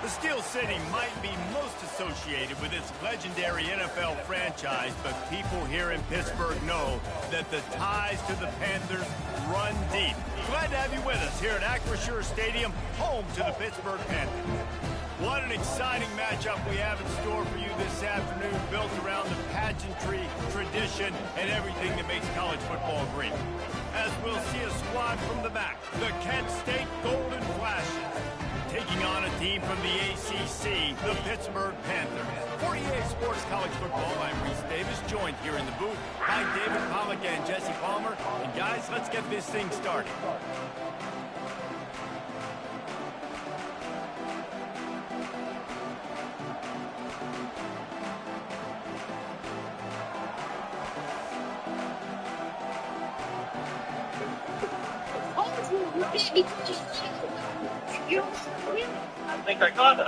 The Steel City might be most associated with its legendary NFL franchise, but people here in Pittsburgh know that the ties to the Panthers run deep. Glad to have you with us here at Acrisure Stadium, home to the Pittsburgh Panthers. What an exciting matchup we have in store for you this afternoon, built around the pageantry, tradition, and everything that makes college football great. As we'll see a squad from the back, the Kent State Golden Flashes, taking on a team from the ACC, the Pittsburgh Panthers. For EA Sports College Football, I'm Reese Davis, joined here in the booth by David Pollack and Jesse Palmer. And guys, let's get this thing started. I think I got it.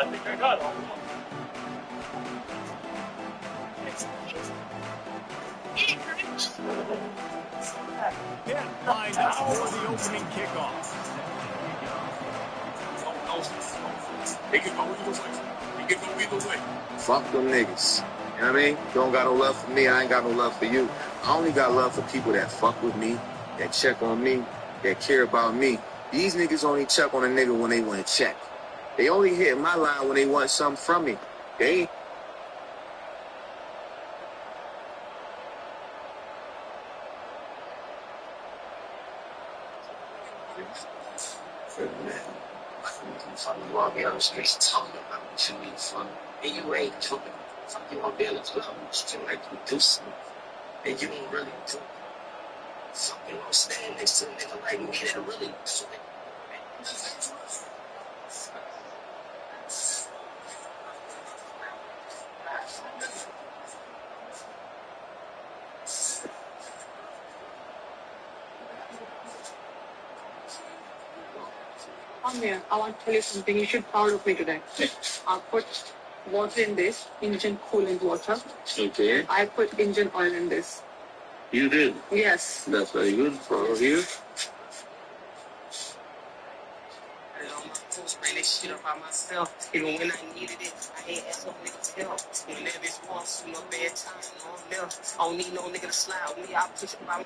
Pitt lined up for the opening kickoff. He can go either way. Fuck them niggas. You know what I mean? You don't got no love for me, I ain't got no love for you. I only got love for people that fuck with me, that check on me, that care about me. These niggas only check on a nigga when they want to check. They only hit my line when they want something from me. They ain't. You walk out on the streets talking about what you need from, and you ain't doing something. You won't be able to do something like you do something, and you ain't really do it. Something won't stand next to a nigga like me that really do it. Come here, I want to tell you something. You should be proud of me today. I put water in this, engine coolant water. Okay. I put engine oil in this. You did? Yes. That's very good. Proud of you. Ran this shit up by myself. Even when I needed it, I ain't asked no nigga to help. Whenever it's wants to, no bad time, no I'm there. I don't need no nigga to slide with me. I push it by my.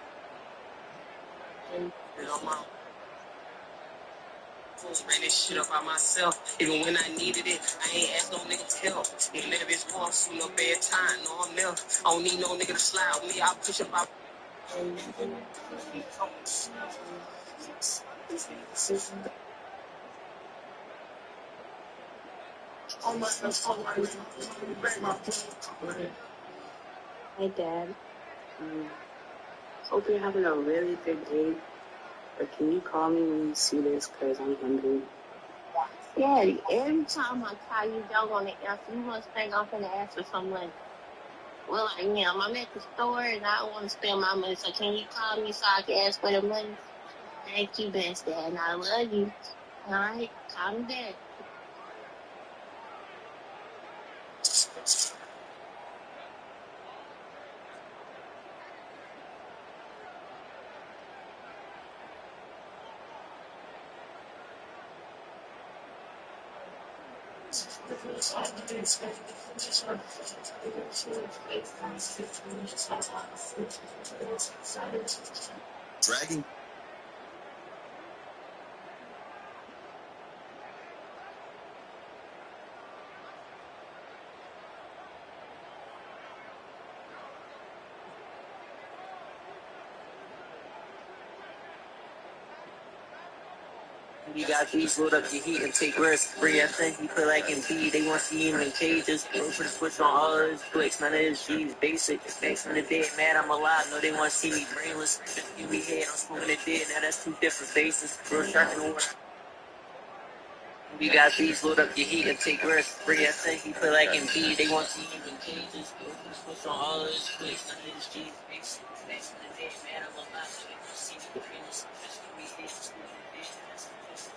Ran this shit up by myself. Even when I needed it, I ain't asked no nigga to help. Whenever it's wants to, no bad time, no I'm there. I don't need no nigga to slide with me. I push it by. Hi, Dad. Hope you're having a really good day. But can you call me when you see this? Because I'm hungry. Daddy, every time I call you, don't want to answer. You must think I'm finna ask for some money. Well, I am. I'm at the store and I don't want to spend my money. So can you call me so I can ask for the money? Thank you, best Dad. And I love you. All right? Call me back. Dragging. You got these, load up your heat and take risks. Free everything you feel like in B. They want to see him in cages. Go for the switch on all of his flicks. None of his G's basic. Thanks when the dead mad, I'm alive. No, they want to see me brainless. Just give me head, I'm smoking the dead. Now that's two different faces. Real shark in the water. You got these, load up your heat and take risks. Free everything you feel like in B. They want to see him in cages. Go for the switch on all of his flicks. None of his G's basic. Thanks when the dead mad, I'm alive. No, they want to see me brainless. Just give me head, I'm smoking the dead. Now that's two different faces.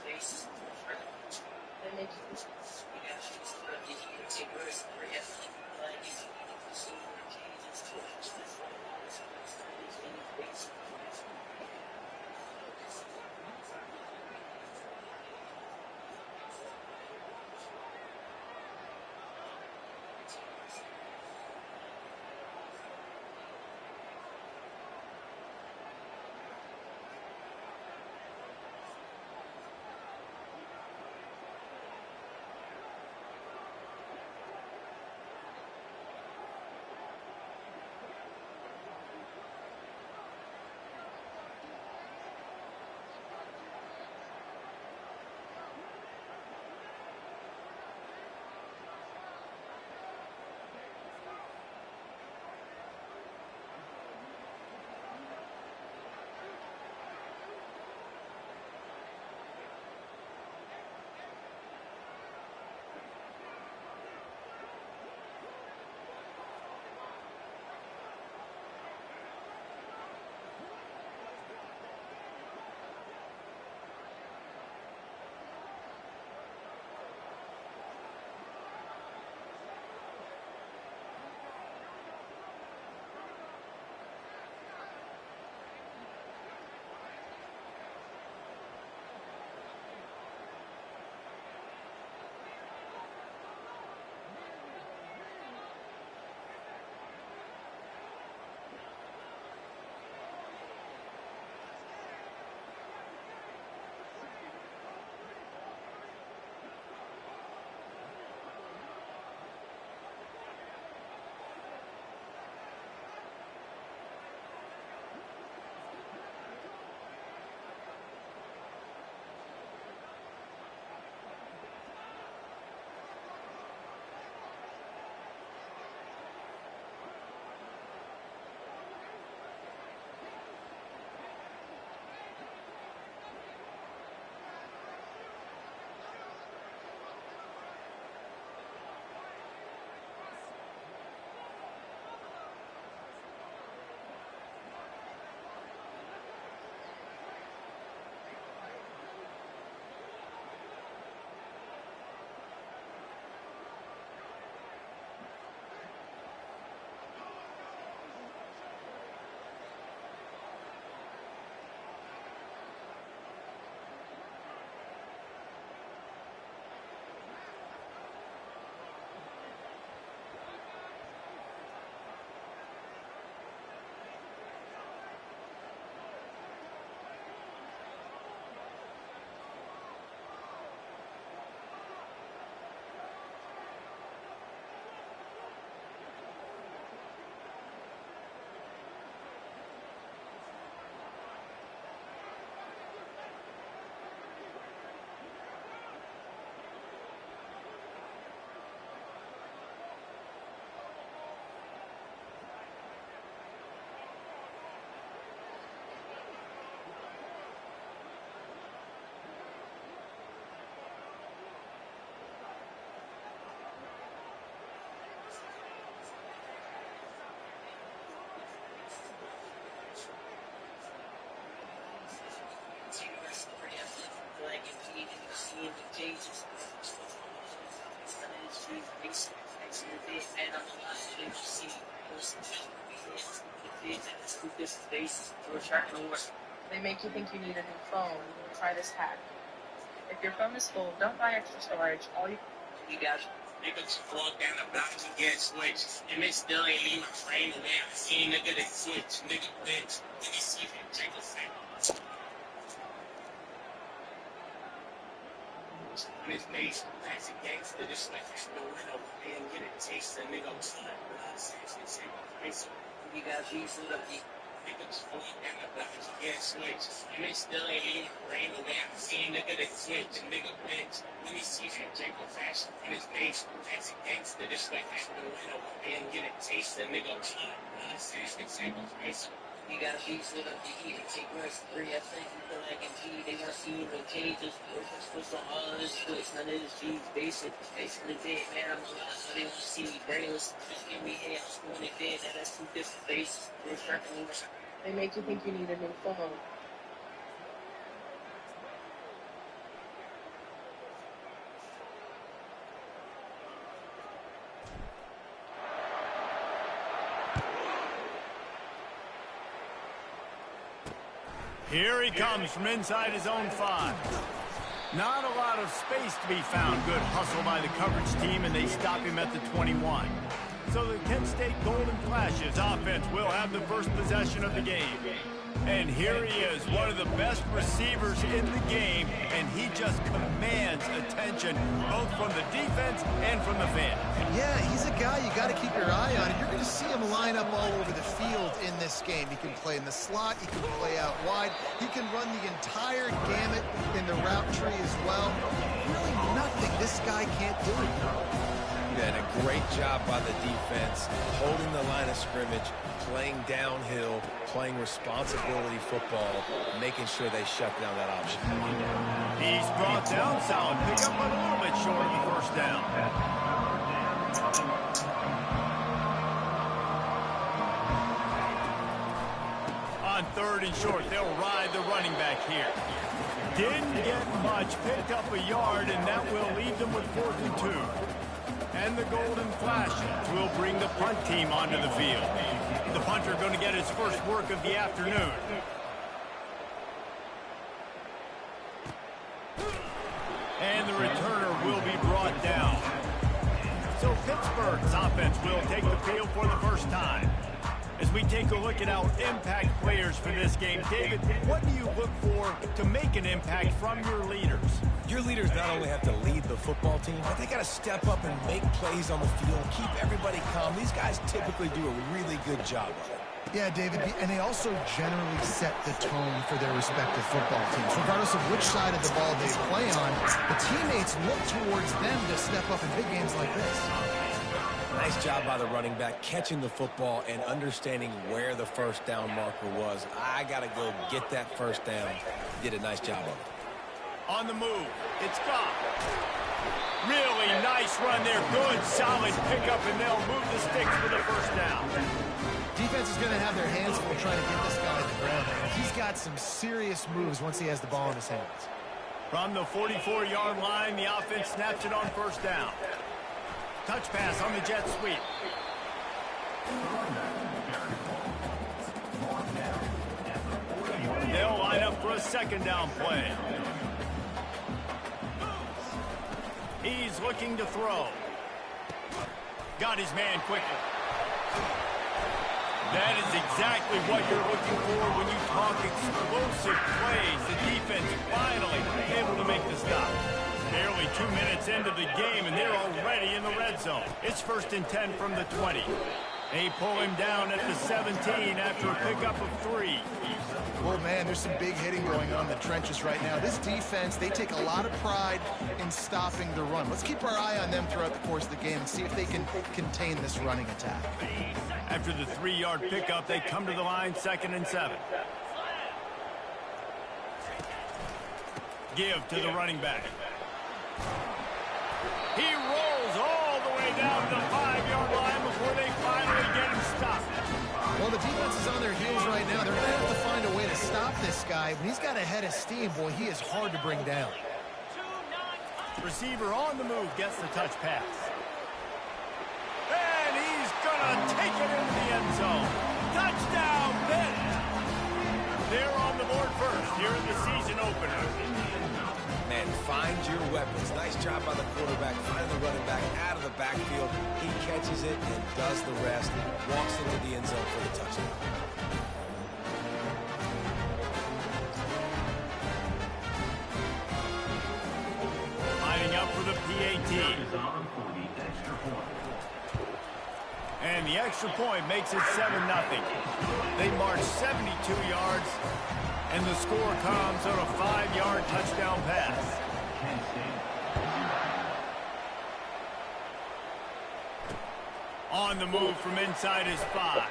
see him in cages. None of his G's basic. Next in the day, man, I'm alive. They don't see me. They make you think you need a new phone. Try this hack. If your phone is full, don't buy extra storage. All you got niggas walk down the block and get switched. And they still ain't leave my frame away. I seen nigga that switch. Nigga bitch. Let me see him drink a thing. On his face, classic gangster. This like that no window. Man, get a taste. A nigga was like, you got these little niggas walk down the block and get switched. And they still ain't leave my frame away. I seen nigga that switch. Nigga bitch. Let me see him drink a fashion. On his face, classic gangster. This like that no window. Man, get a taste. A nigga was like, you got these little you can take risks. Free, I think you feel like MUTD. They want to see him in cages. Switch on all of his splits. None of his G's basic. Basically dead, man. I'm alive, so they want to see me brainless. Just give me head. I'm schooling it dead. Now that's two different faces. They make you think you need a new phone. Here he comes from inside his own 5. Not a lot of space to be found. Good hustle by the coverage team, and they stop him at the 21. So the Kent State Golden Flashes offense will have the first possession of the game. And here he is, one of the best receivers in the game, and he just commands attention both from the defense and from the fans. Yeah, he's a guy you got to keep your eye on. You're going to see him line up all over the field in this game. He can play in the slot. He can play out wide. He can run the entire gamut in the route tree as well. Really nothing this guy can't do. And a great job by the defense, holding the line of scrimmage, playing downhill, playing responsibility football, making sure they shut down that option. He's brought down, solid pickup, but a little bit short of the first down. On 3rd and short, they'll ride the running back here. Didn't get much, picked up a yard, and that will leave them with 4th and 2. And the Golden Flashes will bring the punt team onto the field. The punter going to get his first work of the afternoon. And the returner will be brought down. So Pittsburgh's offense will take the field for the first time. As we take a look at our impact players for this game, David, what do you look for to make an impact from your leaders? Your leaders not only have to lead the football team, but they got to step up and make plays on the field, keep everybody calm. These guys typically do a really good job of it. Yeah, David, and they also generally set the tone for their respective football teams. Regardless of which side of the ball they play on, the teammates look towards them to step up in big games like this. Nice job by the running back, catching the football and understanding where the first down marker was. I got to go get that first down. Did a nice job of it. On the move, it's gone. Really nice run there. Good, solid pickup, and they'll move the sticks for the first down. Defense is going to have their hands full trying to get this guy to the ground. He's got some serious moves once he has the ball in his hands. From the 44-yard line, the offense snaps it on first down. Touch pass on the jet sweep. They'll line up for a second down play. He's looking to throw. Got his man quickly. That is exactly what you're looking for when you talk explosive plays. The defense finally able to make the stop. Barely 2 minutes into the game, and they're already in the red zone. It's 1st and 10 from the 20. They pull him down at the 17 after a pickup of 3. Well, man, there's some big hitting going on in the trenches right now. This defense, they take a lot of pride in stopping the run. Let's keep our eye on them throughout the course of the game and see if they can contain this running attack. After the 3-yard pickup, they come to the line, 2nd and 7. Give to the running back. He rolls all the way down to the 5-yard line before they finally get him stopped. Well, the defense is on their heels right now. They're going to have to find a way to stop this guy. When he's got a head of steam, boy, he is hard to bring down. Receiver on the move gets the touch pass. And he's going to take it into the end zone. Touchdown, Pitt! They're on the board first here in the season opener. Man, find your weapons. Nice job by the quarterback, finding the running back out of the backfield. He catches it and does the rest. Walks into the end zone for the touchdown. Lining up for the PAT. And the extra point makes it 7-0. They march 72 yards, and the score comes on a 5-yard touchdown pass. On the move from inside his 5.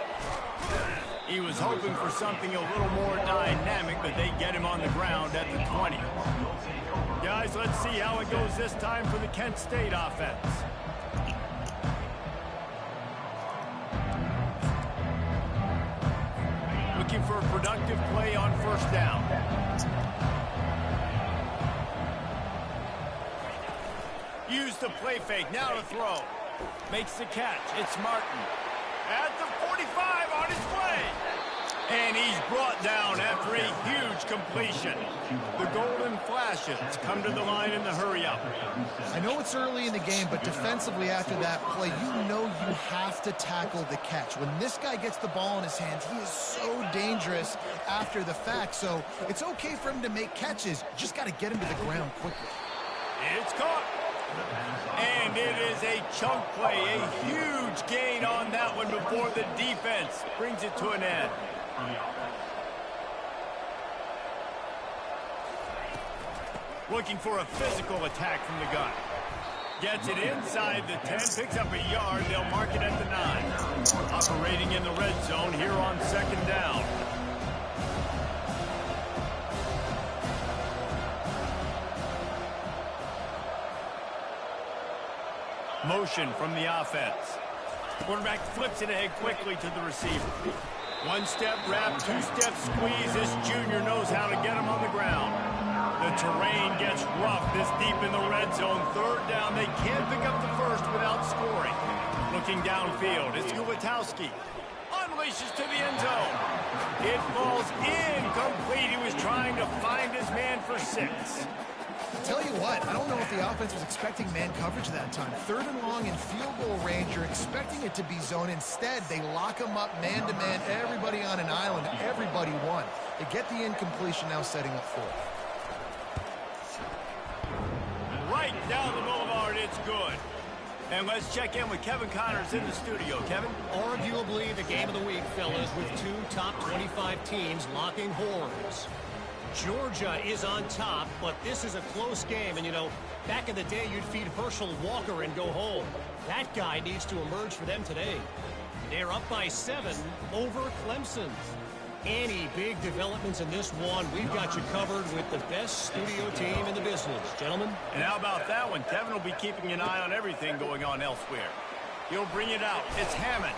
He was hoping for something a little more dynamic, but they get him on the ground at the 20. Guys, let's see how it goes this time for the Kent State offense. Looking for a productive play on first down. Use the play fake, now to throw. Makes the catch, it's Martin. At the 45 on his way. And he's brought down after a huge completion. The Golden Flashes come to the line in the hurry-up. I know it's early in the game, but defensively after that play, you know you have to tackle the catch. When this guy gets the ball in his hands, he is so dangerous after the fact. So it's okay for him to make catches. You just got to get him to the ground quickly. It's caught. And it is a chunk play, a huge gain on that one before the defense brings it to an end. Looking for a physical attack from the gun. Gets it inside the 10, picks up a yard. They'll mark it at the 9. Operating in the red zone here on second down. Motion from the offense. Quarterback flips it ahead quickly to the receiver. One-step wrap, two-step squeeze. This junior knows how to get him on the ground. The terrain gets rough this deep in the red zone. Third down, they can't pick up the first without scoring. Looking downfield, it's Gulatowski. Unleashes to the end zone. It falls incomplete. He was trying to find his man for 6. Tell you what, I don't know if the offense was expecting man coverage that time. 3rd and long in field goal range, you're expecting it to be zone. Instead, they lock them up man-to-man, everybody on an island, everybody won. They get the incompletion, now setting up 4th. Right down the boulevard, it's good. And let's check in with Kevin Connors in the studio. Kevin? Arguably the game of the week, fellas, with 2 top 25 teams locking horns. Georgia is on top, but this is a close game. And, you know, back in the day, you'd feed Herschel Walker and go home. That guy needs to emerge for them today. They're up by 7 over Clemson. Any big developments in this one, we've got you covered with the best studio team in the business. Gentlemen? And how about that one? Kevin will be keeping an eye on everything going on elsewhere. He'll bring it out. It's Hammond.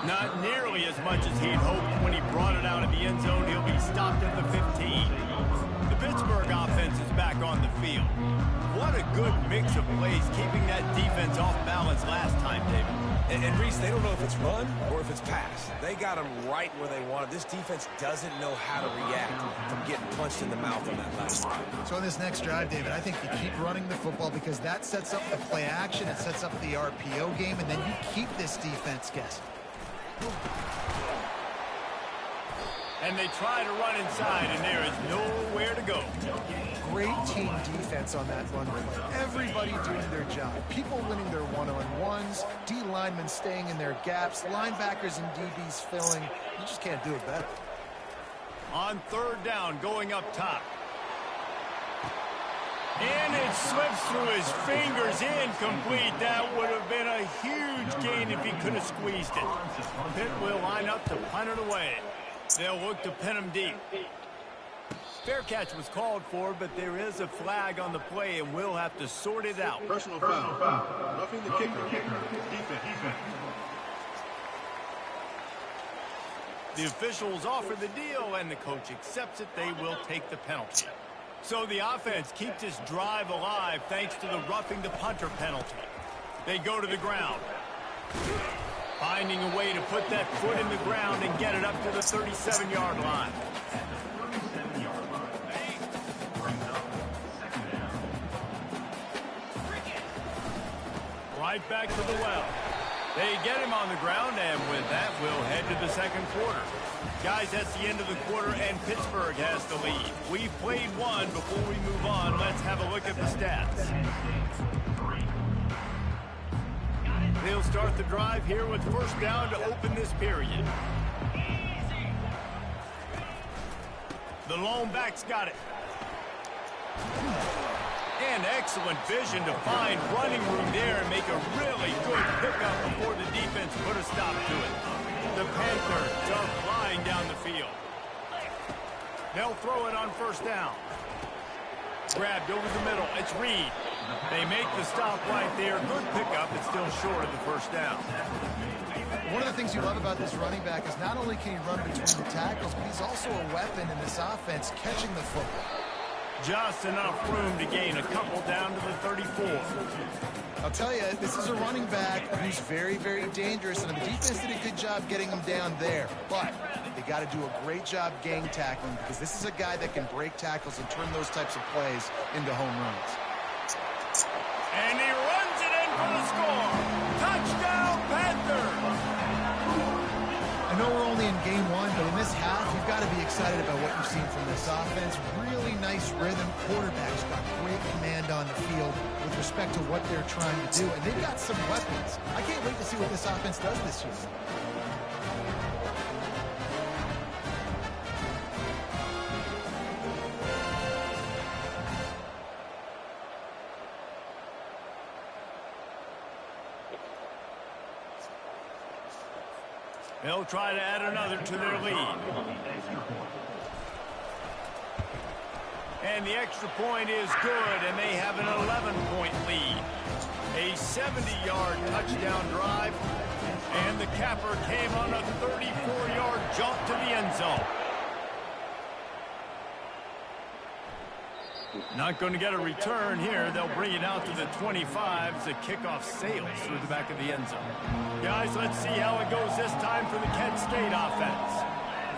Not nearly as much as he'd hoped when he brought it out of the end zone. He'll be stopped at the 15. The Pittsburgh offense is back on the field. What a good mix of plays, keeping that defense off balance last time, David. And Reese, they don't know if it's run or if it's pass. They got them right where they want it. This defense doesn't know how to react from getting punched in the mouth on that last drive. So on this next drive, David, I think you keep running the football because that sets up the play action, it sets up the RPO game, and then you keep this defense guessing. And they try to run inside, and there is nowhere to go. Great team defense on that run play. Everybody doing their job. People winning their one-on-ones, D linemen staying in their gaps, linebackers and DBs filling. You just can't do it better. On 3rd down, going up top. And it slips through his fingers, incomplete. That would have been a huge gain if he could have squeezed it. Pitt will line up to punt it away. They'll look to pin him deep. Fair catch was called for, but there is a flag on the play, and we'll have to sort it out. Personal foul. Roughing the kicker. Defense. The officials offer the deal, and the coach accepts it. They will take the penalty. So the offense keeps this drive alive thanks to the roughing the punter penalty. They go to the ground. Finding a way to put that foot in the ground and get it up to the 37-yard line. Right back to the well. They get him on the ground, and with that, we'll head to the second quarter. Guys, that's the end of the quarter, and Pittsburgh has the lead. We've played one. Before we move on, let's have a look at the stats. They'll start the drive here with first down to open this period. The lone back's got it. And excellent vision to find running room there and make a really good pickup before the defense put a stop to it. The Panthers are flying down the field. They'll throw it on first down. Grabbed over the middle. It's Reed. They make the stop right there. Good pickup. It's still short of the first down. One of the things you love about this running back is not only can he run between the tackles, but he's also a weapon in this offense catching the football. Just enough room to gain a couple down to the 34. I'll tell you, this is a running back who's very, very dangerous, and the defense did a good job getting him down there. But they got to do a great job gang tackling because this is a guy that can break tackles and turn those types of plays into home runs. And he runs it in for the score. Touchdown, Panthers! I know we're only in game one, but in this half, you've got to be excited about what you've seen from this offense. Really nice rhythm. Quarterback's got great command on the field with respect to what they're trying to do. And they've got some weapons. I can't wait to see what this offense does this year. They'll try to add another to their lead. And the extra point is good, and they have an 11-point lead. A 70-yard touchdown drive, and the capper came on a 34-yard jump to the end zone. Not going to get a return here. They'll bring it out to the 25 as the kickoff sails through the back of the end zone. Guys, let's see how it goes this time for the Kent State offense.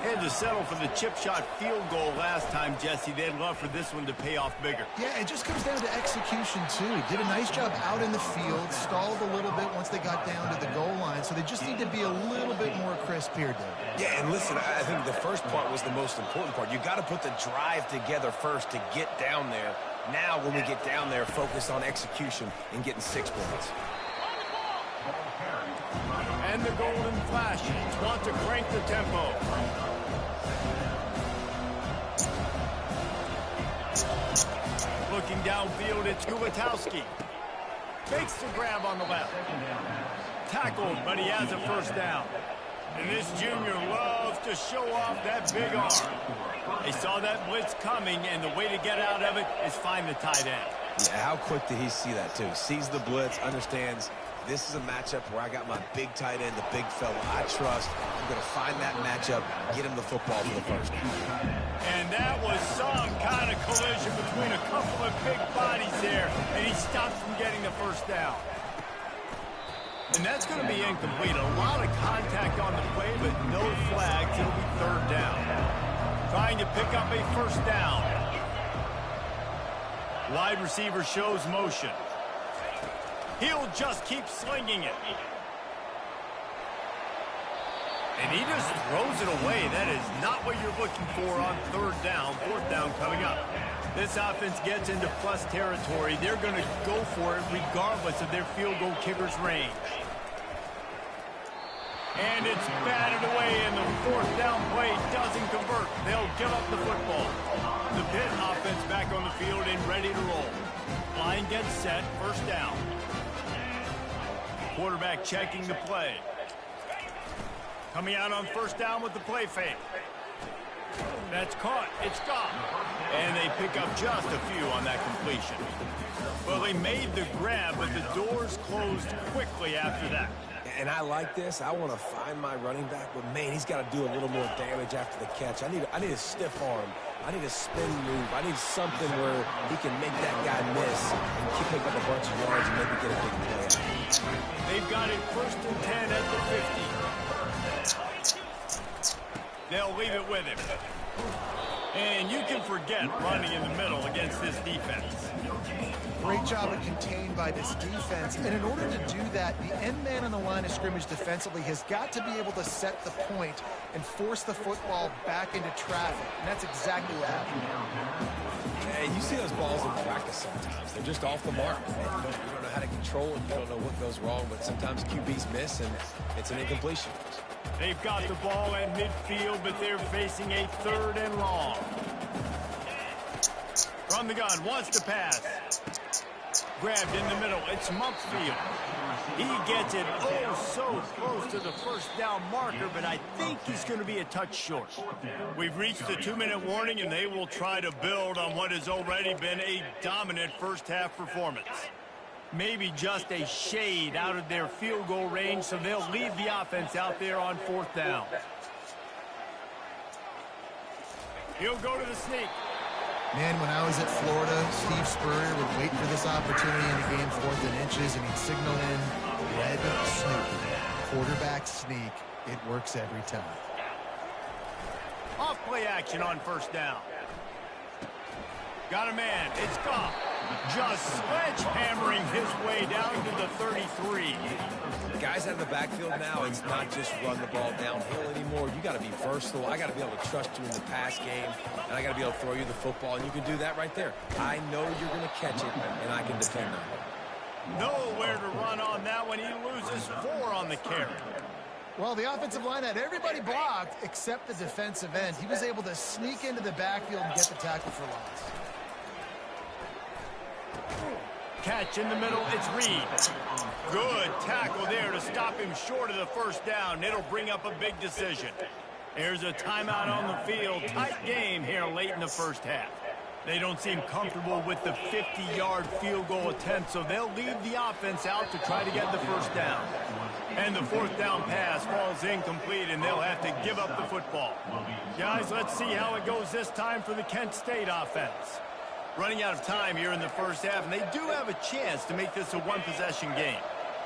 Had to settle for the chip shot field goal last time, Jesse. They'd love for this one to pay off bigger. Yeah, it just comes down to execution, too. He did a nice job out in the field, stalled a little bit once they got down to the goal line, so they just need to be a little bit more crisp here, Dave. Yeah, and listen, I think the first part was the most important part. You got to put the drive together first to get down there. Now, when we get down there, focus on execution and getting 6 points. And the golden flashes want to crank the tempo. Looking downfield, it's Kubatowski. Makes the grab on the left. Tackled, but he has a first down. And this junior loves to show off that big arm. They saw that blitz coming, and the way to get out of it is find the tight end. Yeah, how quick did he see that, too? Sees the blitz, understands this is a matchup where I got my big tight end, the big fella I trust. I'm going to find that matchup, get him the football for the first down. And that was some kind of collision between a couple of big bodies there, and he stops from getting the first down. And that's going to be incomplete. A lot of contact on the play, but no flags. It'll be third down. Trying to pick up a first down. Wide receiver shows motion. He'll just keep slinging it. And he just throws it away. That is not what you're looking for on third down. Fourth down coming up. This offense gets into plus territory. They're going to go for it regardless of their field goal kicker's range. And it's batted away, and the fourth down play doesn't convert. They'll give up the football. The Pitt offense back on the field and ready to roll. Line gets set, first down. Quarterback checking the play. Coming out on first down with the play fake. That's caught. It's gone. And they pick up just a few on that completion. Well, they made the grab, but the doors closed quickly after that. And I like this. I want to find my running back, but, man, he's got to do a little more damage after the catch. I need a stiff arm. I need a spin move. I need something where he can make that guy miss and pick up a bunch of yards and maybe get a big play out. They've got it 1st and 10 at the 50. They'll leave it with him. And you can forget running in the middle against this defense. Great job of contained by this defense. And in order to do that, the end man on the line of scrimmage defensively has got to be able to set the point and force the football back into traffic. And that's exactly what happened. And you see those balls in practice sometimes. They're just off the mark. You don't know how to control it. You don't know what goes wrong. But sometimes QBs miss, and it's an incompletion. They've got the ball at midfield, but they're facing a 3rd and long. From the gun, wants to pass. Grabbed in the middle. It's Mumpfield. He gets it so close to the 1st down marker, but I think he's going to be a touch short. We've reached the 2-minute warning, and they will try to build on what has already been a dominant first-half performance. Maybe just a shade out of their field goal range, so they'll leave the offense out there on 4th down. He'll go to the sneak. Man, when I was at Florida, Steve Spurrier would wait for this opportunity in the game 4th and inches, and he'd signal in red sneak. Quarterback sneak. It works every time. Off play action on 1st down. Got a man. It's Goff. Just sledgehammering his way down to the 33. Guys out of the backfield now, it's not just run the ball downhill anymore. You got to be versatile. I got to be able to trust you in the pass game, and I got to be able to throw you the football, and you can do that right there. I know you're going to catch it, and I can depend on it. Nowhere to run on that one. He loses 4 on the carry. Well, the offensive line had everybody blocked except the defensive end. He was able to sneak into the backfield and get the tackle for loss. Catch in the middle, it's Reed. Good tackle there to stop him short of the 1st down. It'll bring up a big decision. There's a timeout on the field. Tight game here late in the 1st half. They don't seem comfortable with the 50-yard field goal attempt, so they'll leave the offense out to try to get the 1st down. And the 4th down pass falls incomplete, and they'll have to give up the football. Guys, let's see how it goes this time for the Kent State offense. Running out of time here in the 1st half, and they do have a chance to make this a 1-possession game.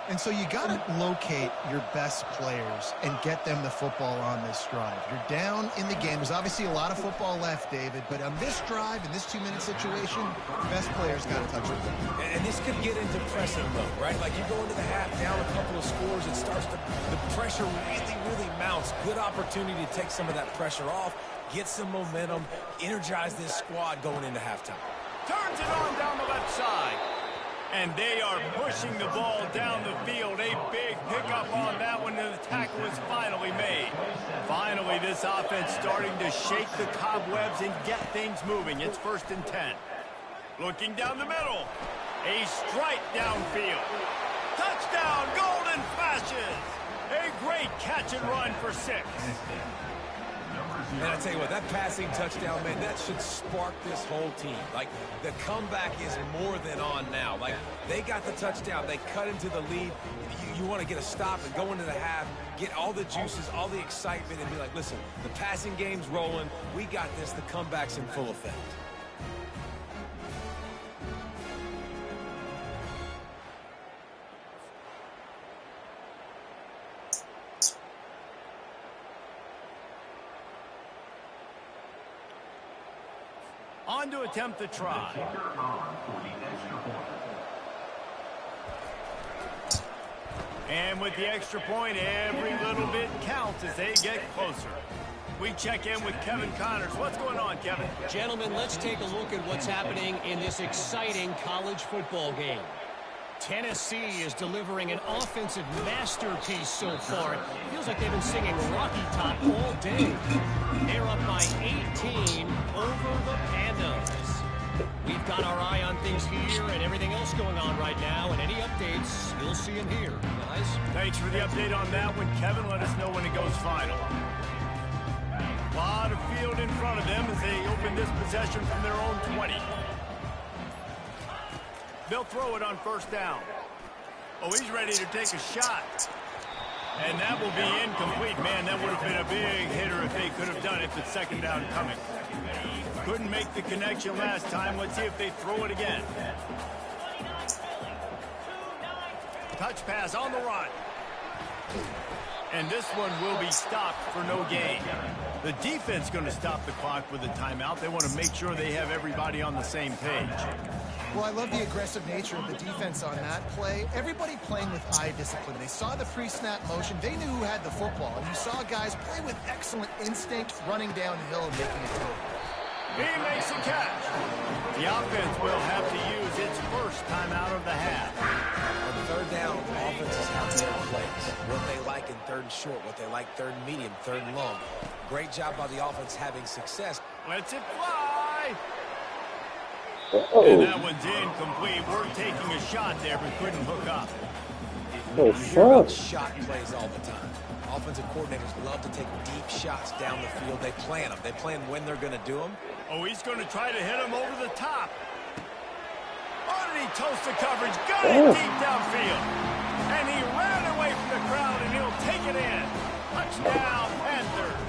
And so you got to locate your best players and get them the football on this drive. You're down in the game. There's obviously a lot of football left, David, but on this drive, in this 2-minute situation, your best players got to touch the ball. And this could get into pressing mode, right? Like you go into the half down a couple of scores, it starts to, the pressure really mounts. Good opportunity to take some of that pressure off, get some momentum, energize this squad going into halftime. Turns it on down the left side. And they are pushing the ball down the field. A big pickup on that one, and the tackle is finally made. Finally, this offense starting to shake the cobwebs and get things moving. It's 1st and 10. Looking down the middle. A strike downfield. Touchdown, Golden Flashes. A great catch and run for 6. And I tell you what, that passing touchdown, man, that should spark this whole team. Like, the comeback is more than on now. Like, they got the touchdown. They cut into the lead. You want to get a stop and go into the half, get all the juices, all the excitement, and be like, listen, the passing game's rolling. We got this. The comeback's in full effect. On to attempt the try. And with the extra point, every little bit counts as they get closer. We check in with Kevin Connors. What's going on, Kevin? Gentlemen, let's take a look at what's happening in this exciting college football game. Tennessee is delivering an offensive masterpiece so far. It feels like they've been singing Rocky Top all day. They're up by 18 over the Pandas. We've got our eye on things here and everything else going on right now, and any updates, you'll see them here, guys. Thanks for the update on that one, Kevin. Let us know when it goes final. A lot of field in front of them as they open this possession from their own 20. They'll throw it on 1st down. Oh, he's ready to take a shot. And that will be incomplete. Man, that would have been a big hitter if they could have done it, but second down coming. Couldn't make the connection last time. Let's see if they throw it again. Touch pass on the run. And this one will be stopped for no gain. The defense going to stop the clock with a timeout. They want to make sure they have everybody on the same page. Well, I love the aggressive nature of the defense on that play. Everybody playing with eye discipline. They saw the pre-snap motion. They knew who had the football. And you saw guys play with excellent instinct, running downhill and making it go. He makes a catch. The offense will have to use its first timeout of the half. On third down, offenses have their plays. What they like in third and short, what they like third and medium, third and long. Great job by the offense having success. Lets it fly. Uh-oh. And that one's incomplete. We're taking a shot there, but couldn't hook up. Oh, You hear about shot. shot plays all the time. Offensive coordinators love to take deep shots down the field. They plan them. They plan when they're going to do them. Oh, he's going to try to hit him over the top. Oh, did he toast the coverage? Got it deep downfield. And he ran away from the crowd, and he'll take it in. Touchdown, Panthers.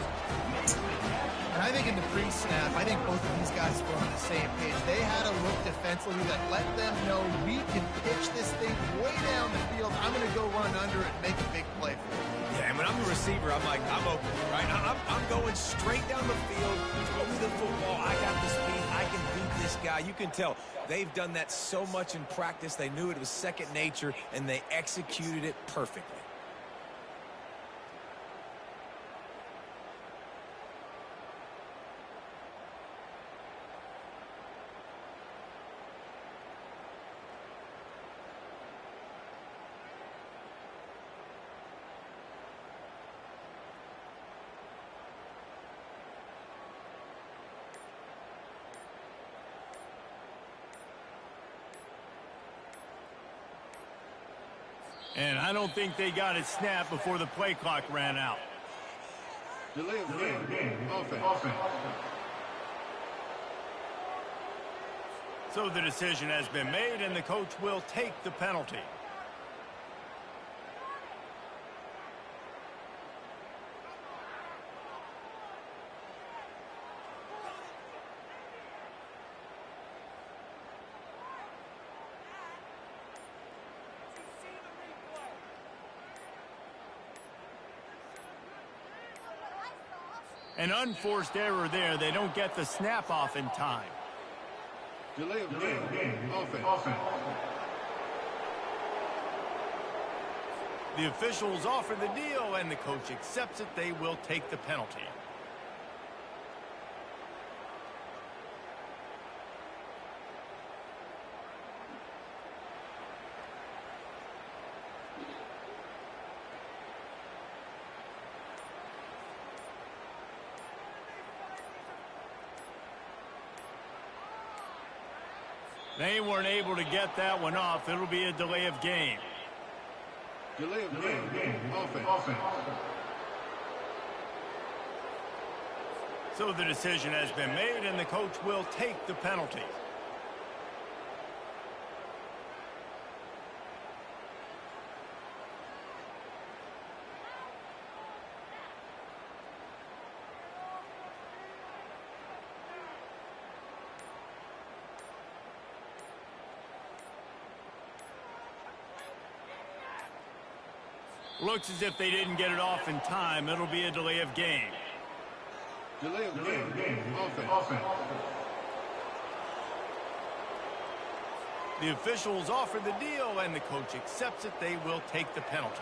And I think in the pre-snap, I think both of these guys were on the same page. They had a look defensively that let them know we can pitch this thing way down the field. I'm going to go run under it and make a big play for you. Yeah, and when I'm a receiver, I'm like, I'm open, right? I'm going straight down the field. Throw me the football. I got the speed. I can beat this guy. You can tell they've done that so much in practice. They knew it was second nature, and they executed it perfectly. And I don't think they got it snapped before the play clock ran out. Delay of game. Offense. So the decision has been made, and the coach will take the penalty. An unforced error there. They don't get the snap off in time. Delay of game. Offense. The officials offer the deal, and the coach accepts it. They will take the penalty. They weren't able to get that one off. It'll be a delay of game. Delay of game. Offense. So the decision has been made, and the coach will take the penalty. Looks as if they didn't get it off in time. It'll be a delay of game. Delay of game. Offense. The officials offer the deal, and the coach accepts it. They will take the penalty.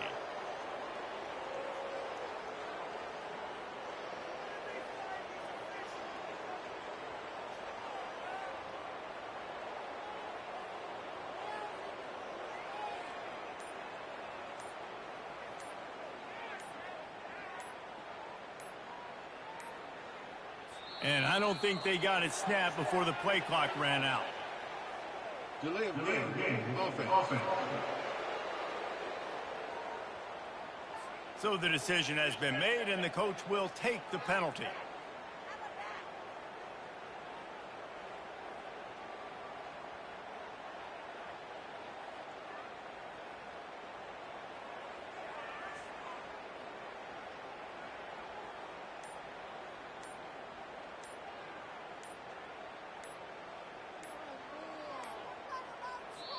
And I don't think they got it snapped before the play clock ran out. Delay of game. Offense. So the decision has been made, and the coach will take the penalty.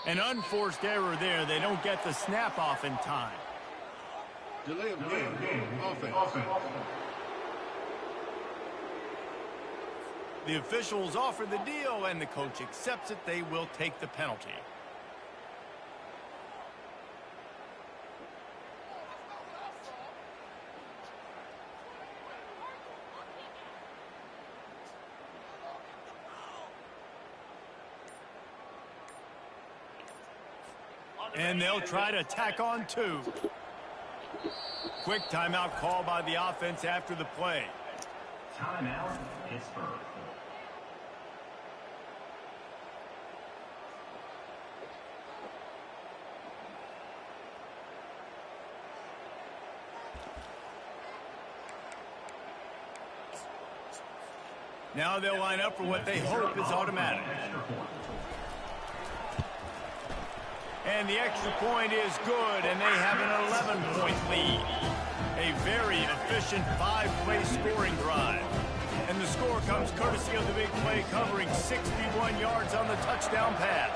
An unforced error there. They don't get the snap off in time. Delay of game. Offense. The officials offer the deal, and the coach accepts it. They will take the penalty. And they'll try to tack on 2. Quick timeout call by the offense after the play. Timeout, Pittsburgh. Now they'll line up for what they hope is automatic. And the extra point is good, and they have an 11-point lead. A very efficient 5-play scoring drive. And the score comes courtesy of the big play, covering 61 yards on the touchdown pass.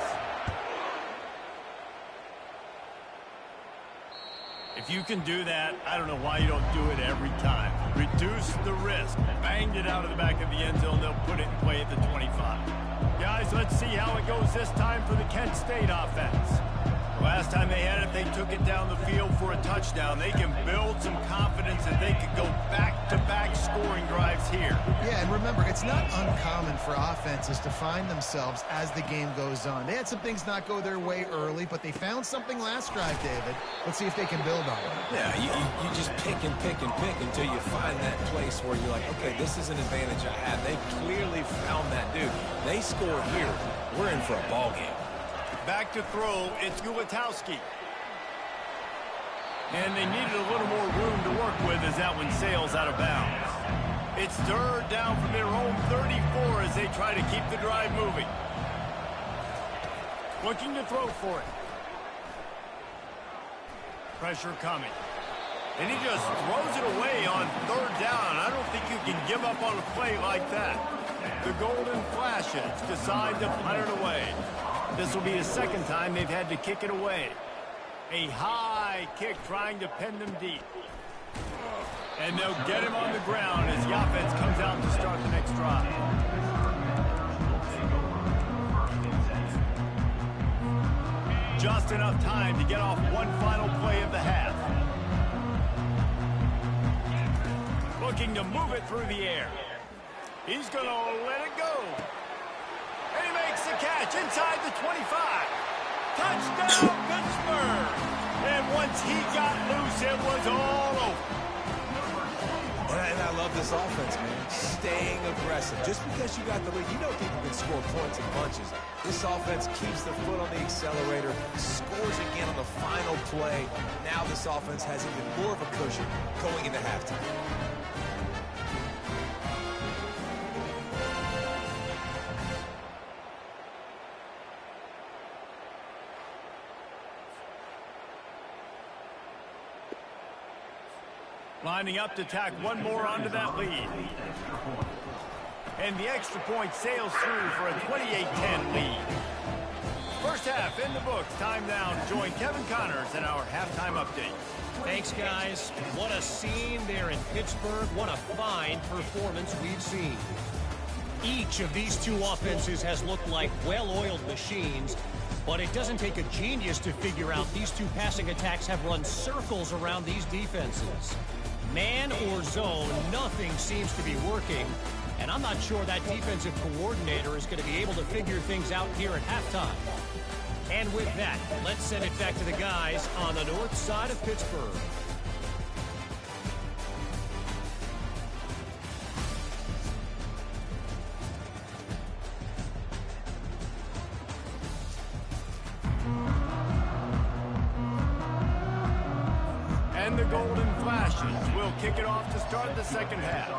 If you can do that, I don't know why you don't do it every time. Reduce the risk. Banged it out of the back of the end zone. They'll put it in play at the 25. Guys, let's see how it goes this time for the Kent State offense. Last time they had it, they took it down the field for a touchdown. They can build some confidence that they could go back-to-back scoring drives here. Yeah, and remember, it's not uncommon for offenses to find themselves as the game goes on. They had some things not go their way early, but they found something last drive, David. Let's see if they can build on it. Yeah, you just pick and pick and pick until you find that place where you're like, okay, this is an advantage I have. They clearly found that dude. They score here. We're in for a ball game. Back to throw, it's Gulatowski. And they needed a little more room to work with as that one sails out of bounds. It's third down from their own 34 as they try to keep the drive moving. Looking to throw for it. Pressure coming. And he just throws it away on third down. I don't think you can give up on a play like that. The Golden Flashes decide to punt it away. This will be the second time they've had to kick it away. A high kick trying to pin them deep. And they'll get him on the ground as the offense comes out to start the next drive. Just enough time to get off one final play of the half. Looking to move it through the air. He's going to let it go. And he makes the catch inside the 25. Touchdown, Pittsburgh. And once he got loose, it was all over. And I love this offense, man. Staying aggressive. Just because you got the lead, you know people can score points in bunches. This offense keeps the foot on the accelerator, scores again on the final play. Now this offense has even more of a cushion going into halftime. Lining up to tack one more onto that lead. And the extra point sails through for a 28-10 lead. First half in the books. Time now to join Kevin Connors in our halftime update. Thanks, guys. What a scene there in Pittsburgh. What a fine performance we've seen. Each of these two offenses has looked like well-oiled machines, but it doesn't take a genius to figure out these two passing attacks have run circles around these defenses. Man or zone, nothing seems to be working, and I'm not sure that defensive coordinator is going to be able to figure things out here at halftime. And with that, let's send it back to the guys on the north side of Pittsburgh. And the Golden Flashes will kick it off to start the second half.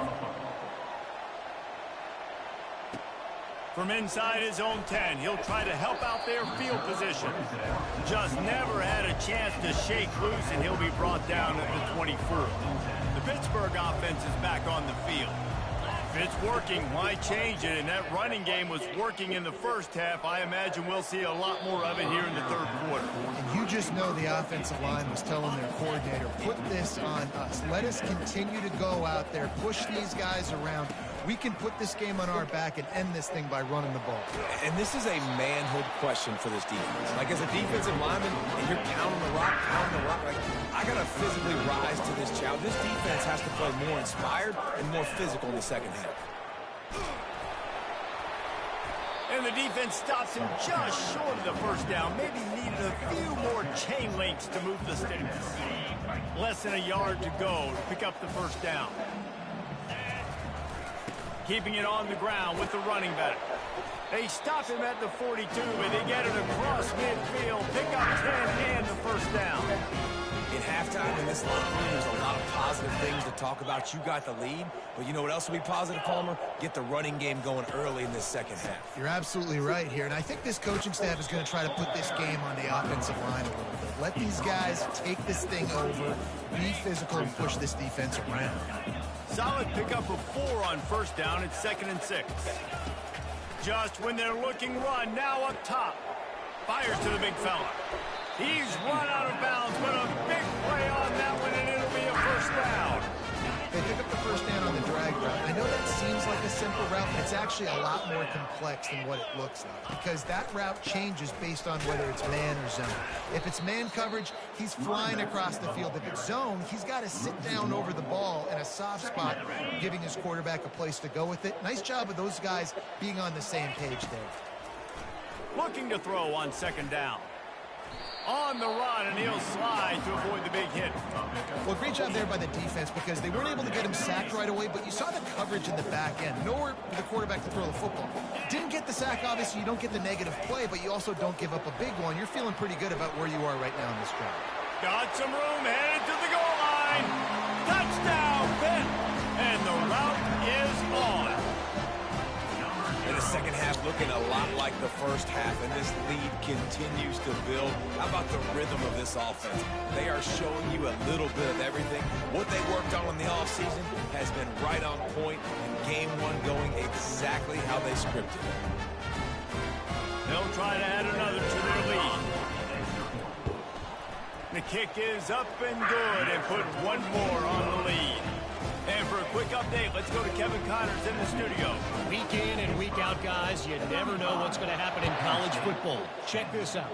From inside his own 10, he'll try to help out their field position. Just never had a chance to shake loose, and he'll be brought down at the 24. The Pittsburgh offense is back on the field. If it's working, why change it? And that running game was working in the first half. I imagine we'll see a lot more of it here in the third quarter. And you just know the offensive line was telling their coordinator, put this on us. Let us continue to go out there, push these guys around. We can put this game on our back and end this thing by running the ball. And this is a manhood question for this defense. Like, as a defensive lineman, and you're pounding the rock, like, I got to physically rise to this challenge. This defense has to play more inspired and more physical in the second half. And the defense stops him just short of the first down. Maybe needed a few more chain links to move the sticks. Less than a yard to go to pick up the first down. Keeping it on the ground with the running back. They stop him at the 42, but they get it across midfield. Pick up 10 and the first down. In halftime in this locker room, there's a lot of positive things to talk about. You got the lead, but you know what else will be positive, Palmer? Get the running game going early in this second half. You're absolutely right here, and I think this coaching staff is going to try to put this game on the offensive line a little bit. Let these guys take this thing over, be physical, and push this defense around. Solid pickup of 4 on first down. It's 2nd and 6. Just when they're looking run, now up top. Fires to the big fella. He's run out of bounds, but a big play on that one, and it'll be a first down. They pick up the first down on the drag route. I know that seems like a simple route, but it's actually a lot more complex than what it looks like, because that route changes based on whether it's man or zone. If it's man coverage, he's flying across the field. If it's zone, he's got to sit down over the ball in a soft spot, giving his quarterback a place to go with it. Nice job of those guys being on the same page there. Looking to throw on 2nd down. On the run, and he'll slide to avoid the big hit. Well, great job there by the defense, because they weren't able to get him sacked right away, but you saw the coverage in the back end. Nowhere for the quarterback to throw the football. Didn't get the sack, obviously. You don't get the negative play, but you also don't give up a big one. You're feeling pretty good about where you are right now in this drive. Got some room, headed to the goal line. Touchdown, Pitt. And the route is on. And the second half looking a lot like the first half, and this lead continues to build. How about the rhythm of this offense? They are showing you a little bit of everything. What they worked on in the offseason has been right on point, and game one going exactly how they scripted it. They'll try to add another to their lead. The kick is up and good, and put one more on the lead. And for a quick update, let's go to Kevin Connors in the studio. Week in and week out, guys, you never know what's going to happen in college football. Check this out.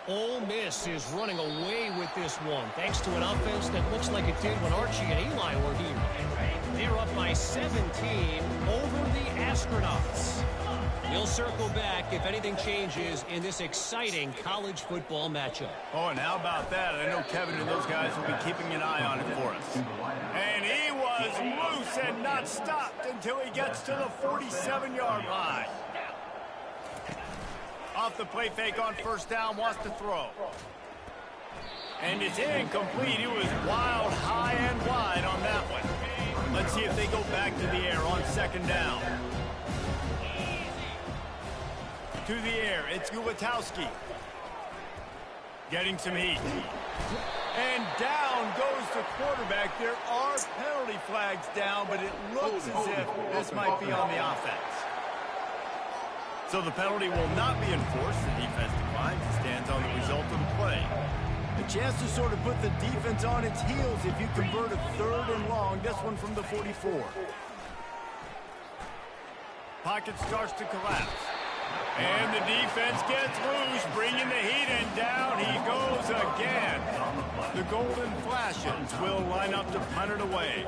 Ole Miss is running away with this one, thanks to an offense that looks like it did when Archie and Eli were here. They're up by 17 over the Astronauts. We'll circle back if anything changes in this exciting college football matchup. Oh, and how about that? I know Kevin and those guys will be keeping an eye on it for us. And he was loose and not stopped until he gets to the 47-yard line. Off the play fake on first down, wants to throw. And it's incomplete. It was wild, high and wide on that one. Let's see if they go back to the air on 2nd down. To the air, it's Ulatowski. Getting some heat. And down goes the quarterback. There are penalty flags down, but it looks as if this might be on the offense. So the penalty will not be enforced. The defense declines and stands on the result of the play. A chance to sort of put the defense on its heels if you convert a 3rd and long. This one from the 44. Pocket starts to collapse. And the defense gets loose, bringing the heat, and down he goes again. The Golden Flashes will line up to punt it away.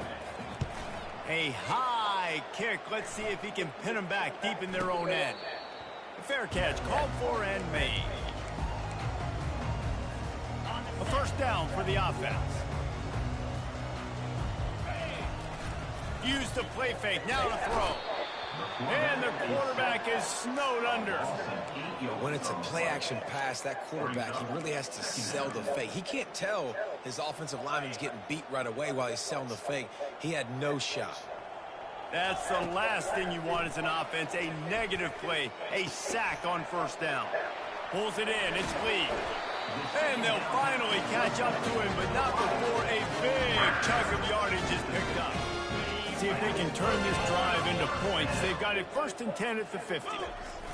A high kick. Let's see if he can pin them back deep in their own end. A fair catch called for and made. A first down for the offense. Use the play fake. Now to throw. And the quarterback is snowed under. When it's a play-action pass, that quarterback, he really has to sell the fake. He can't tell his offensive lineman's getting beat right away while he's selling the fake. He had no shot. That's the last thing you want as an offense, a negative play, a sack on first down. Pulls it in, it's Lee. And they'll finally catch up to him, but not before a big chunk of yardage is picked up. see if they can turn this drive into points. They've got it 1st and 10 at the 50.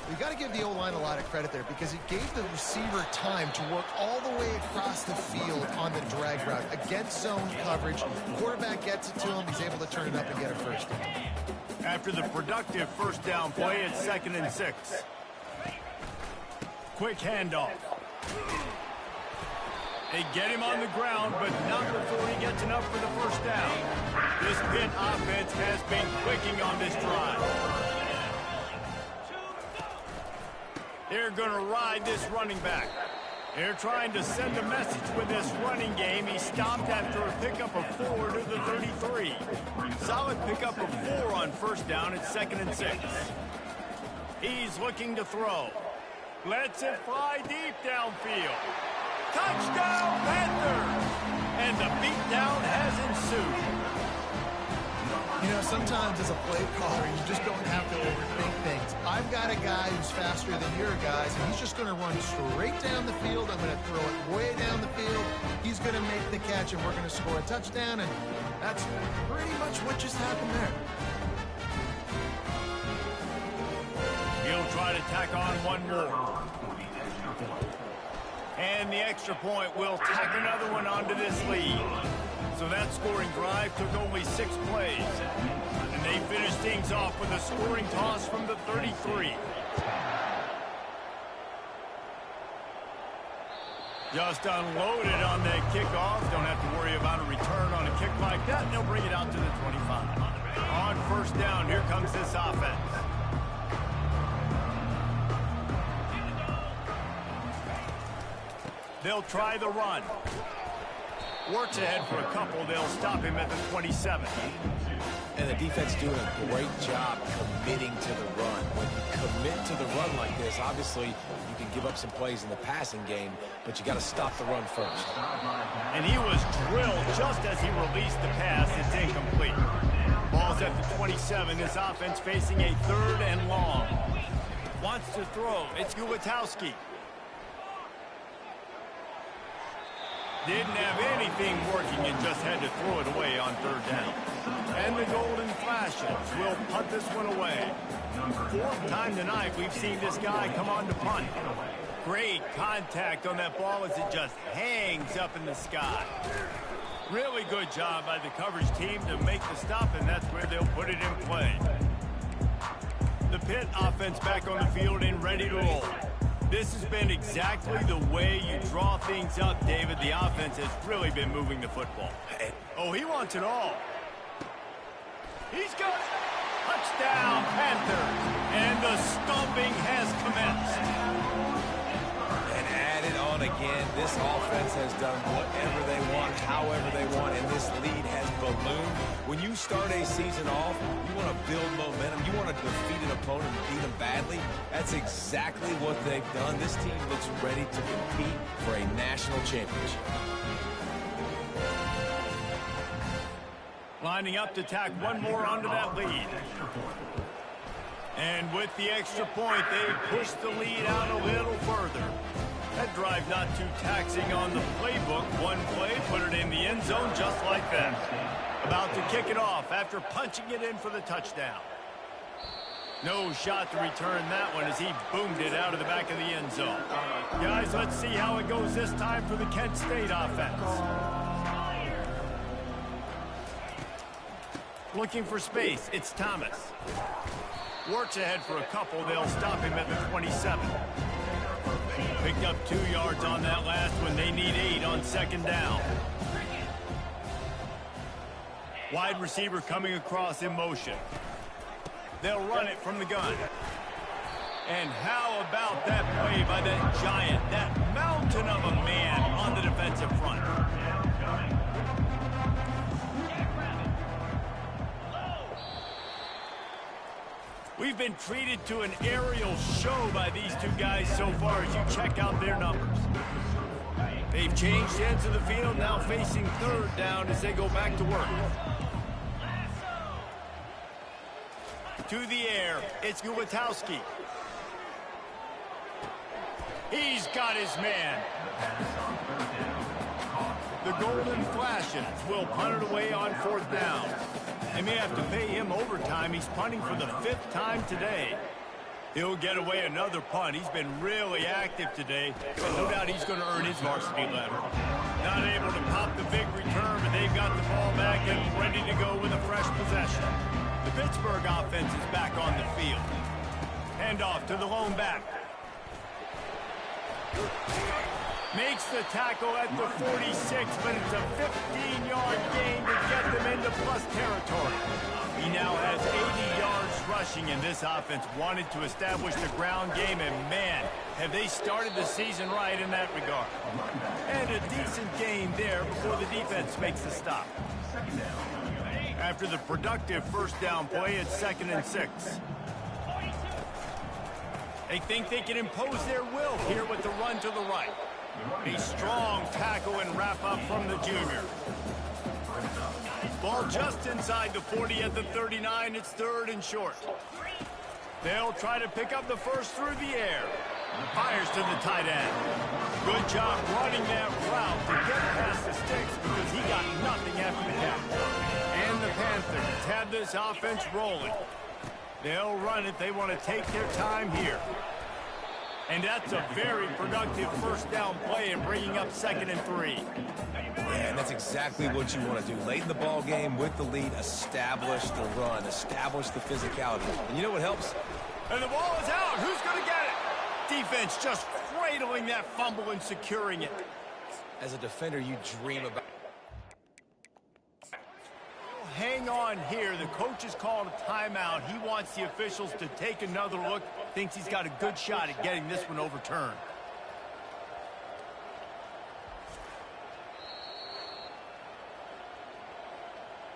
You got to give the O-line a lot of credit there because it gave the receiver time to work all the way across the field on the drag route against zone coverage. Quarterback gets it to him. He's able to turn it up and get a first down. After the productive first down play, it's 2nd and 6. Quick handoff. They get him on the ground, but not before he gets enough for the first down. This Pitt offense has been clicking on this drive. They're going to ride this running back. They're trying to send a message with this running game. He stopped after a pickup of 4 to the 33. Solid pickup of 4 on first down. It's 2nd and 6. He's looking to throw. Lets it fly deep downfield. Touchdown, Panthers! And the beatdown has ensued. You know, sometimes as a play caller, you just don't have to overthink things. I've got a guy who's faster than your guys, and he's just going to run straight down the field. I'm going to throw it way down the field. He's going to make the catch, and we're going to score a touchdown, and that's pretty much what just happened there. He'll try to tack on one more. And the extra point will tack another one onto this lead. So that scoring drive took only 6 plays. And they finished things off with a scoring toss from the 33. Just unloaded on that kickoff. Don't have to worry about a return on a kick like that. And they'll bring it out to the 25. On first down, here comes this offense. They'll try the run. Works ahead for a couple. They'll stop him at the 27. And the defense doing a great job committing to the run. When you commit to the run like this, obviously you can give up some plays in the passing game, but you got to stop the run first. And he was drilled just as he released the pass. It's incomplete. Ball's at the 27. This offense facing a 3rd and long. Wants to throw. It's Gutowski. Didn't have anything working and just had to throw it away on 3rd down. And the Golden Flashes will punt this one away. 4th time tonight we've seen this guy come on to punt. Great contact on that ball as it just hangs up in the sky. Really good job by the coverage team to make the stop, and that's where they'll put it in play. The Pitt offense back on the field and ready to roll. This has been exactly the way you draw things up, David. The offense has really been moving the football. Oh, he wants it all. He's got it. Touchdown, Panthers. And the stomping has commenced. And added on again, this offense has done whatever they want, however they want, and this lead has ballooned. When you start a season off, you want to build momentum. You want to defeat an opponent and beat them badly. That's exactly what they've done. This team looks ready to compete for a national championship. Lining up to tack one more onto that lead. And with the extra point, they push the lead out a little further. That drive not too taxing on the playbook. One play, put it in the end zone just like that. About to kick it off after punching it in for the touchdown. No shot to return that one as he boomed it out of the back of the end zone. Guys, let's see how it goes this time for the Kent State offense. Looking for space, it's Thomas. Works ahead for a couple, they'll stop him at the 27. Picked up 2 yards on that last one. They need 8 on 2nd down. Wide receiver coming across in motion. They'll run it from the gun. And how about that play by that giant, that mountain of a man on the defensive front? We've been treated to an aerial show by these two guys so far as you check out their numbers. They've changed ends of the field, now facing 3rd down as they go back to work. To the air, it's Gutowski. He's got his man. The Golden Flashes will punt it away on 4th down. They may have to pay him overtime. He's punting for the 5th time today. He'll get away another punt. He's been really active today. No doubt he's going to earn his varsity letter. Not able to pop the big return, but they've got the ball back and ready to go with a fresh possession. The Pittsburgh offense is back on the field. Handoff to the lone back. Makes the tackle at the 46, but it's a 15-yard gain to get them into plus territory. He now has 80 yards rushing, and this offense wanted to establish the ground game, and man, have they started the season right in that regard. And a decent gain there before the defense makes the stop. After the productive first down play, it's 2nd and 6. They think they can impose their will here with the run to the right. A strong tackle and wrap up from the junior. Ball just inside the 40 at the 39. It's 3rd and short. They'll try to pick up the first through the air. Fires to the tight end. Good job running that route to get past the sticks because he got nothing after the catch. And the Panthers have this offense rolling. They'll run it. They want to take their time here. And that's a very productive first down play and bringing up 2nd and 3. Yeah, and that's exactly what you want to do. Late in the ball game with the lead, establish the run, establish the physicality. And you know what helps? And the ball is out. Who's going to get it? Defense just cradling that fumble and securing it. As a defender, you dream about... Hang on here. The coach has called a timeout. He wants the officials to take another look. Thinks he's got a good shot at getting this one overturned.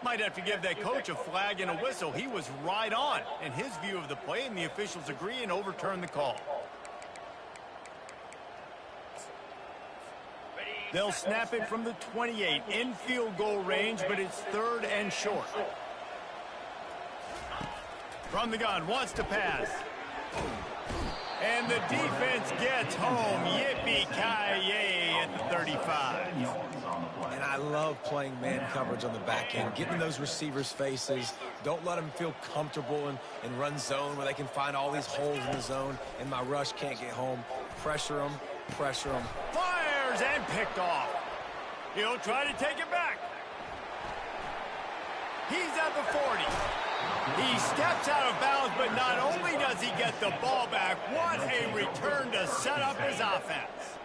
Might have to give that coach a flag and a whistle. He was right on in his view of the play, and the officials agree and overturn the call. They'll snap it from the 28 in field goal range, but it's 3rd and short. From the gun, wants to pass. And the defense gets home. Yippee-ki-yay at the 35. And I love playing man coverage on the back end, getting those receivers' faces. Don't let them feel comfortable in run zone where they can find all these holes in the zone, and my rush can't get home. Pressure them, pressure them. Fires and picked off. He'll try to take it back. He's at the 40. He steps out of bounds, but not only does he get the ball back, what a return to set up his offense.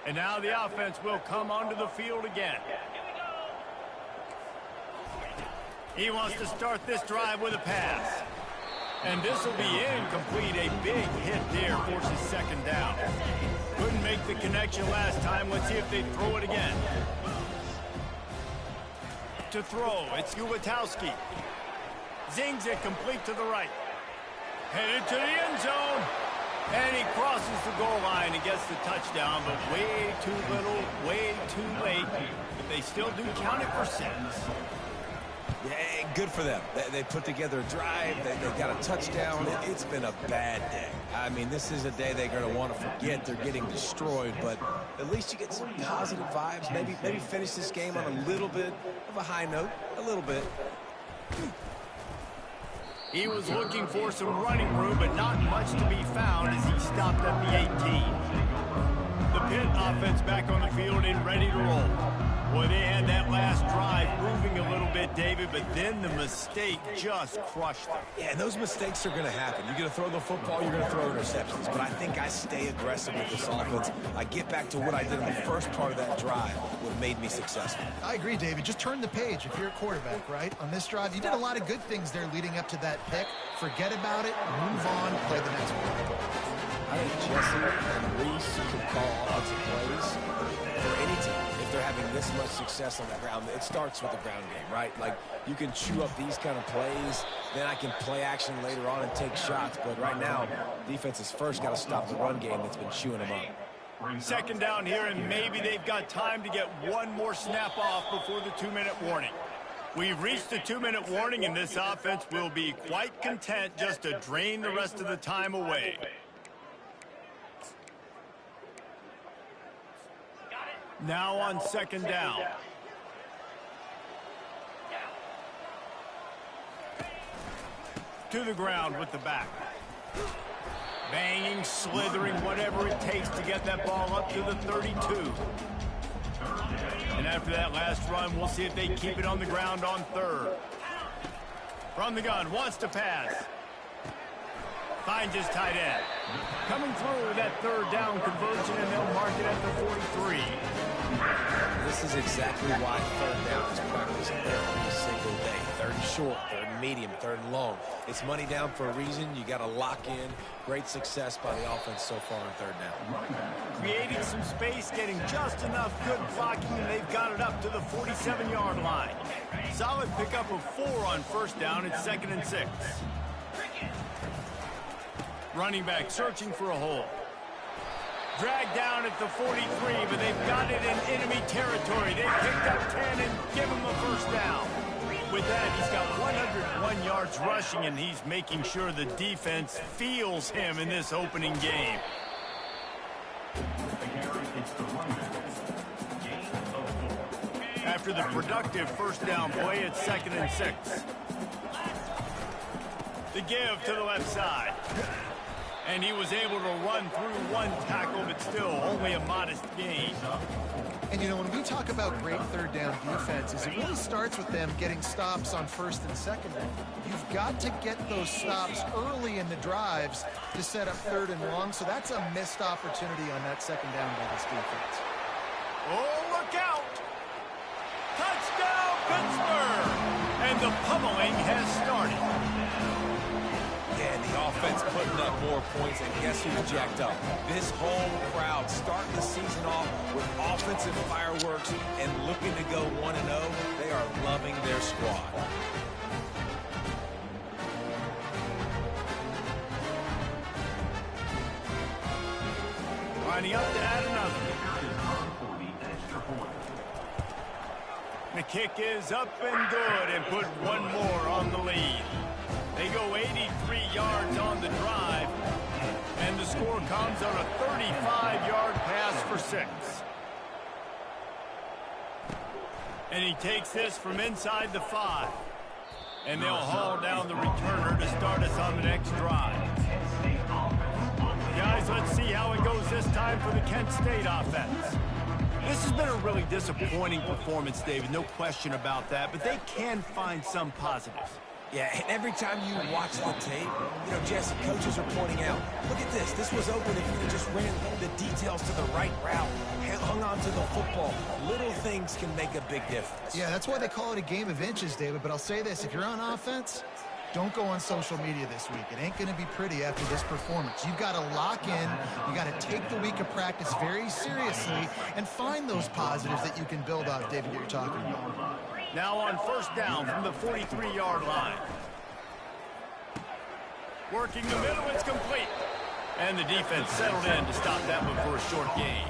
And now the offense will come onto the field again. He wants to start this drive with a pass. And this will be incomplete. A big hit there forces 2nd down. Couldn't make the connection last time. Let's see if they throw it again. To throw, it's Ulatowski. Zings it complete to the right. Headed to the end zone. And he crosses the goal line and gets the touchdown, but way too little, way too late. But they still do count it for 6. Yeah, good for them. They put together a drive. They got a touchdown. It's been a bad day. I mean, this is a day they're going to want to forget. They're getting destroyed, but at least you get some positive vibes. Maybe finish this game on a little bit of a high note. A little bit. He was looking for some running room, but not much to be found as he stopped at the 18. The Pitt offense back on the field and ready to roll. Boy, they had that last drive moving a little bit, David, but then the mistake just crushed them. Yeah, and those mistakes are going to happen. You're going to throw the football, you're going to throw interceptions. But I think I stay aggressive with this offense. I get back to what I did in the first part of that drive, what made me successful. I agree, David. Just turn the page if you're a quarterback, right? On this drive, you did a lot of good things there leading up to that pick. Forget about it, move on, play the next one. I think Jesse and Reese could call offensive plays for any team. If they're having this much success on the ground, it starts with the ground game, right? Like, you can chew up these kind of plays, then I can play action later on and take shots. But right now, defense has first got to stop the run game that's been chewing them up. 2nd down here, and maybe they've got time to get one more snap off before the 2-minute warning. We've reached the 2-minute warning, and this offense will be quite content just to drain the rest of the time away. Now on 2nd down. to the ground with the back. Banging, slithering, whatever it takes to get that ball up to the 32. And after that last run, we'll see if they keep it on the ground on third. From the gun, wants to pass. Finds his tight end. Coming through with that third down conversion, and they'll mark it at the 43. This is exactly why third down is practiced every single day. Third and short, third and medium, third and long. It's money down for a reason. You got to lock in. Great success by the offense so far on third down. Creating some space, getting just enough good blocking, and they've got it up to the 47-yard line. Solid pickup of 4 on first down. It's 2nd and 6. Running back searching for a hole. Dragged down at the 43, but they've got it in enemy territory. They picked up 10 and give him a first down. With that, he's got 101 yards rushing, and he's making sure the defense feels him in this opening game. After the productive first down play, it's 2nd and 6. The give to the left side. And he was able to run through one tackle, but still only a modest gain. And, you know, when we talk about great third down defenses, it really starts with them getting stops on first and second down. You've got to get those stops early in the drives to set up third and long, so that's a missed opportunity on that second down by this defense. Oh, look out! Touchdown, Pittsburgh! And the pummeling has started. Yeah, the offense putting up more points, and guess who's jacked up? This home crowd starting the season off with offensive fireworks and looking to go 1-0. They are loving their squad. Lining up to add another. The kick is up and good and put one more on the lead. They go 83 yards on the drive, and the score comes on a 35-yard pass for 6. And he takes this from inside the 5. And they'll haul down the returner to start us on the next drive. Guys, let's see how it goes this time for the Kent State offense. This has been a really disappointing performance, David, no question about that, but they can find some positives. Yeah, and every time you watch the tape, you know, Jesse, coaches are pointing out, look at this. This was open if you just ran the details to the right route, hung on to the football. Little things can make a big difference. Yeah, that's why they call it a game of inches, David. But I'll say this, if you're on offense, don't go on social media this week. It ain't going to be pretty after this performance. You've got to lock in. You got to take the week of practice very seriously and find those positives that you can build off, David, that you're talking about. Now on first down from the 43-yard line. Working the middle, it's complete. And the defense settled in to stop that one for a short gain.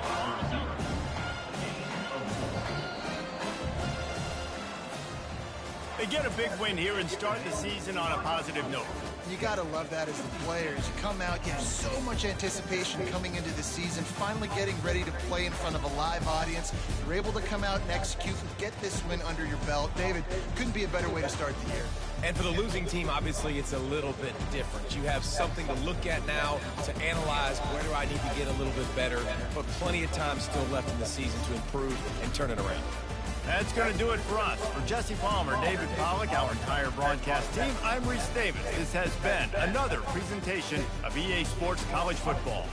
They get a big win here and start the season on a positive note. You got to love that as the players. You come out, you have so much anticipation coming into the season, finally getting ready to play in front of a live audience. You're able to come out and execute and get this win under your belt. David, couldn't be a better way to start the year. And for the losing team, obviously, it's a little bit different. You have something to look at now to analyze where do I need to get a little bit better, but plenty of time still left in the season to improve and turn it around. That's going to do it for us. For Jesse Palmer, David Pollack, our entire broadcast team, I'm Reese Davis. This has been another presentation of EA Sports College Football.